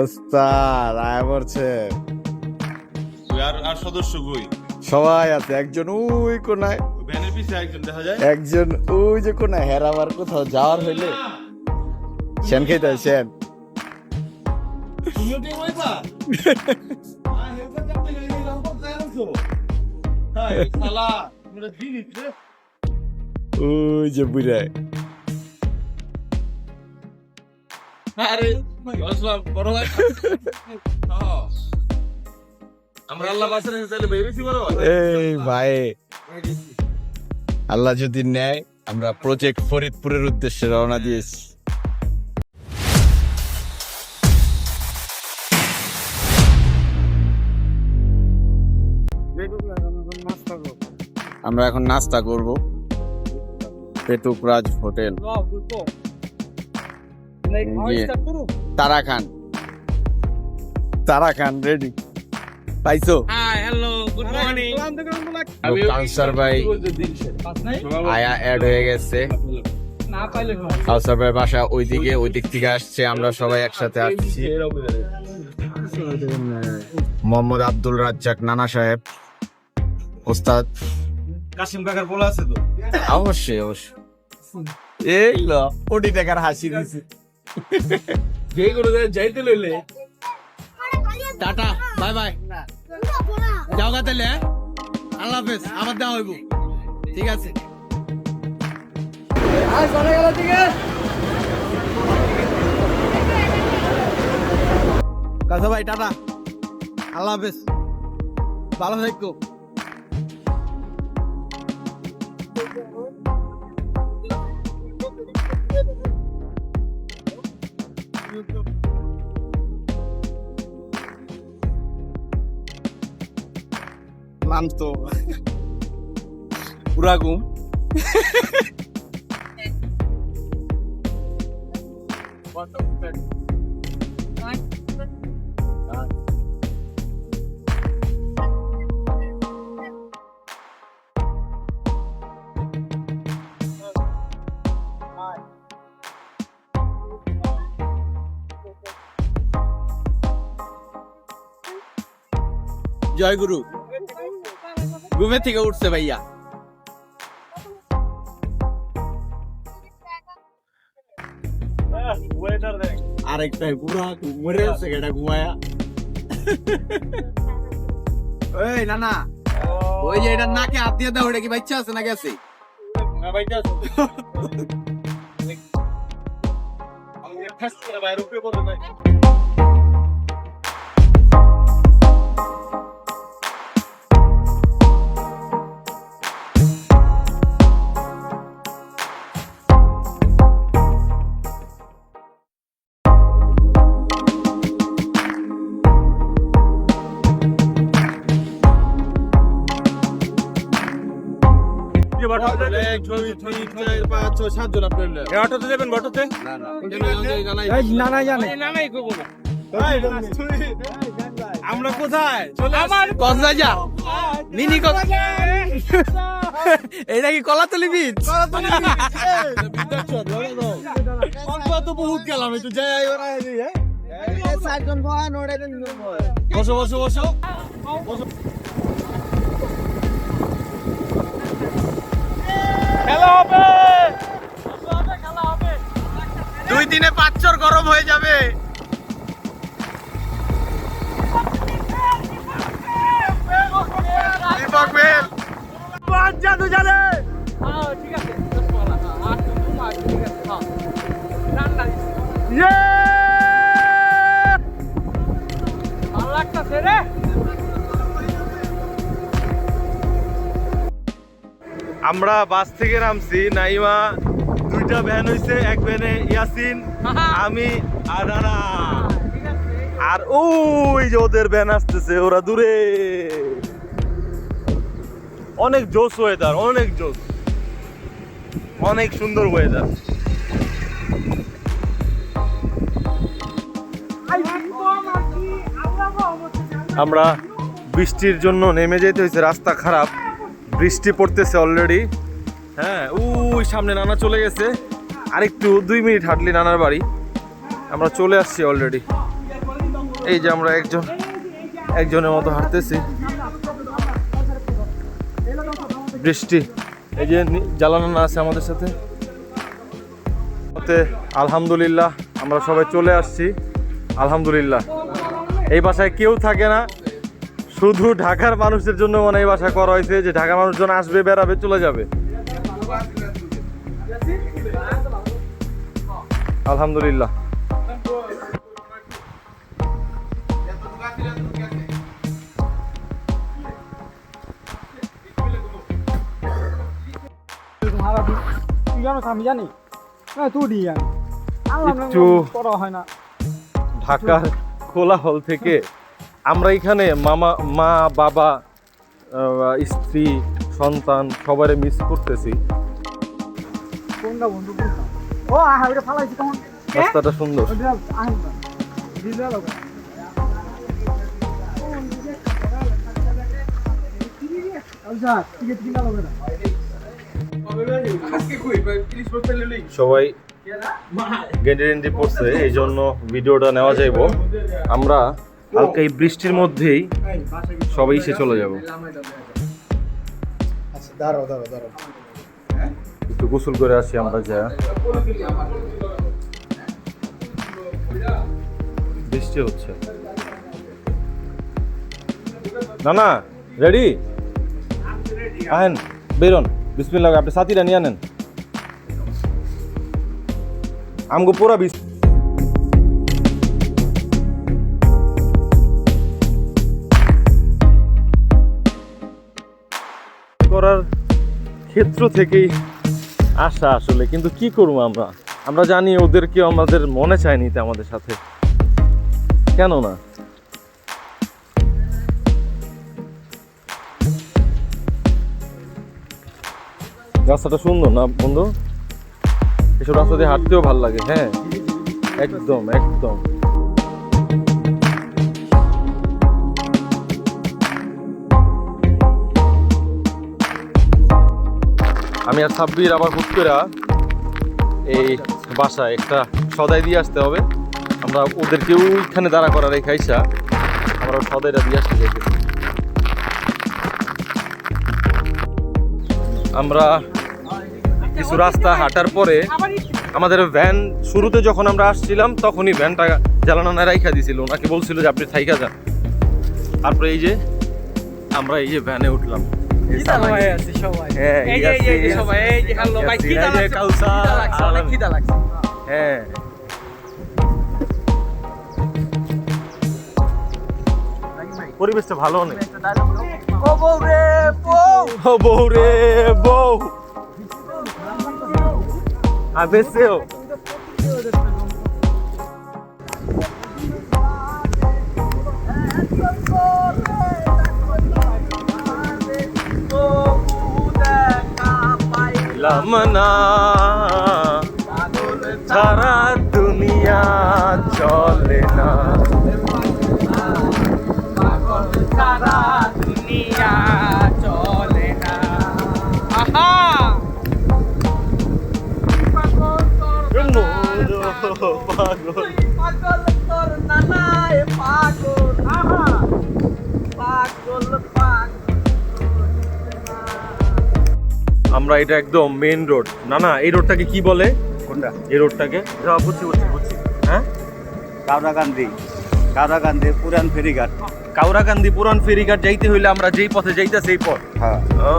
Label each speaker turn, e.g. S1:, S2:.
S1: ওস্তাদ আয় পড়ছে।
S2: আর সদস্য কই?
S1: সবাই আছে, একজন ওই কোনায়,
S2: ভ্যানের পিছে একজন দেখা যায়,
S1: একজন ওই যে কোনায়। হেরাবার কোথাও যাওয়ার হইলে সেন খেতে হয়, সেন।
S2: তুমিও টিম হইবা? আ হেলথ ক্যাম্পে গেলে লম্বর যায় না তো। হাই শালা, তোমরা দিনিস রে।
S1: ওই যে বুড়ায়।
S2: আরে আসলাম বড় ভাই। আমরা আল্লাহ বাসারে তাহলে বেরিয়েছি বড় ভাই।
S1: এই ভাই, আল্লাহ যদি নেয় আমরা প্রজেক্ট ফরিদপুরের উদ্দেশ্যে রওনা দিয়েছি। আমরা এখন নাস্তা করব পেটুকরাজ হোটেল, তারা খান রেডি পাইছো?
S2: Hi hello good morning.
S1: Kawsar ভাই আয়া অ্যাড হয়ে গেছে। কাউসার ভাই বাসা ওইদিকে, ওই দিক থেকে আসছে, আমরা সবাই একসাথে আসছি। মোহাম্মদ আব্দুল রাজ্জাক নানা সাহেব, ওস্তাদ
S2: কাশিম কাকার বলা আছে তো?
S1: অবশ্যই অবশ্যই। এই ল কোটি টাকার হাসি দিছি।
S2: যেই করে যাইতে লইলে
S3: টাটা বাই বাই, যাও গা তাহলে, আল্লাহ হাফেজ, আবার দেওয়া হইব, ঠিক আছে। কাছে ভাই টাটা, আল্লাহ হাফেজ, ভালো থাকো।
S1: নাম তো পুরা ঘুম।
S3: জয় গুরু, ঘুমের থেকে উঠছে ভাইয়া।
S1: আরেকটা পুরা মরে আছে এটা ঘুমায়া।
S3: ওই না না, ওই যে এটা নাকে হাত দিয়ে দাও, ওটা কি বাচ্চা আছে না গেছে?
S2: না ভাই যাও। আমি ফাস্ট করে বাইরে উপরে বলতে নাই। আমরা কোথায়
S3: মিনি এটা কি কলাতলি বিচ?
S2: বহুত গেলাম একটু যাই। বসো বসো বসো। খেলা হবে,
S3: 2 দিনে 5 চর গরম হয়ে যাবে। দীপক বেল
S2: জাদু জানে। আমরা বাস থেকে নামছি, নাইমা, 2টা ভ্যান হইছে, এক ভ্যানে ইয়াসিন, আমি আর রানা, আর ওই যে ওদের ভ্যান আসতেছে, ওরা দূরে। অনেক জোস ওয়েদার, অনেক জোস, অনেক সুন্দর ওয়েদার। আমরা বৃষ্টির জন্য নেমে যেতে হয়েছে, রাস্তা খারাপ, বৃষ্টি পড়তেছে অলরেডি। হ্যাঁ, ওই সামনে নানা চলে গেছে, আরেকটু 2 মিনিট হাঁটলি নানার বাড়ি। আমরা চলে আসছি অলরেডি। এই যে আমরা একজনের মতো হাঁটতেছি। বৃষ্টি, এই যে জ্বালানো আছে আমাদের সাথে। আলহামদুলিল্লাহ আমরা সবাই চলে আসছি। আলহামদুলিল্লাহ, এই বাসায় কেউ থাকে না, শুধু ঢাকার মানুষের জন্য মানে এই বাসা করা হয়েছে, যে ঢাকার মানুষজন আসবে, বেড়াবে, চলে যাবে। আলহামদুলিল্লাহ।
S3: আমি জানি
S2: একটু ঢাকার কোলাহল থেকে আমরা এখানে মা বাবা স্ত্রী সন্তান সবারে মিস করতেছি। রাস্তাটা সুন্দর। সবাই গেঞ্জি পড়ছে, এই জন্য ভিডিওটা নেওয়া যাইব। আমরা হালকা এই বৃষ্টির মধ্যেই সবাই এসে চলে যাব। একটু গোসল করে আসি আমরা। যা বৃষ্টি হচ্ছে। না রেডি, আহেন বেরোন। বিসমিল্লাহ, আপনি সাথীরা নিয়ে আনেন। আমগো পুরা করার ক্ষেত্র থেকেই আসা আসলে, কিন্তু কি করবো আমরা জানি ওদেরকে আমাদের মনে চায় নিতে আমাদের সাথে, কেন না? রাস্তাটা সুন্দর না বন্ধু? এসব রাস্তা দিয়ে হাঁটতেও ভালো লাগে। হ্যাঁ, একদম। আমি আর সাব্বির আবার হুট করে এই বাসায় একটা সদাই দিয়ে আসতে হবে। আমরা ওদেরকে ওইখানে দাঁড়া করা রেখাইছা আমরা সদাইটা দিয়ে আসতে যাই। আমরা কিছু রাস্তা হাঁটার পরে আমাদের ভ্যান, শুরুতে যখন আমরা আসছিলাম তখনই ভ্যানটা জ্বালানো রাইখা দিয়েছিল, ওনাকে বলছিল যে আপনি থাইকা যান। তারপরে এই যে আমরা এই যে ভ্যানে উঠলাম। হ্যাঁ, পরিবেশটা ভালো অনেক। বউ রে বউ আবেসেও লামনা সারা দুনিয়া চলে না,
S3: সারা দুনিয়া চলে না। আহা, পাগল তোর নানায় পাগল। আহা, পাগল।
S2: আমরা এটা একদম মেইন রোড। না এই রোডটাকে কি বলে? কোনটা? এই রোডটাকে
S4: বুঝছি।
S2: হ্যাঁ,
S4: কাউরাকান্দি পুরান ফেরিঘাট।
S2: কাউরাকান্দি পুরান ফেরিঘাট যাইতে হইলে আমরা যেই পথে যাইতেছি এই পথ।
S4: হ্যাঁ।
S2: ও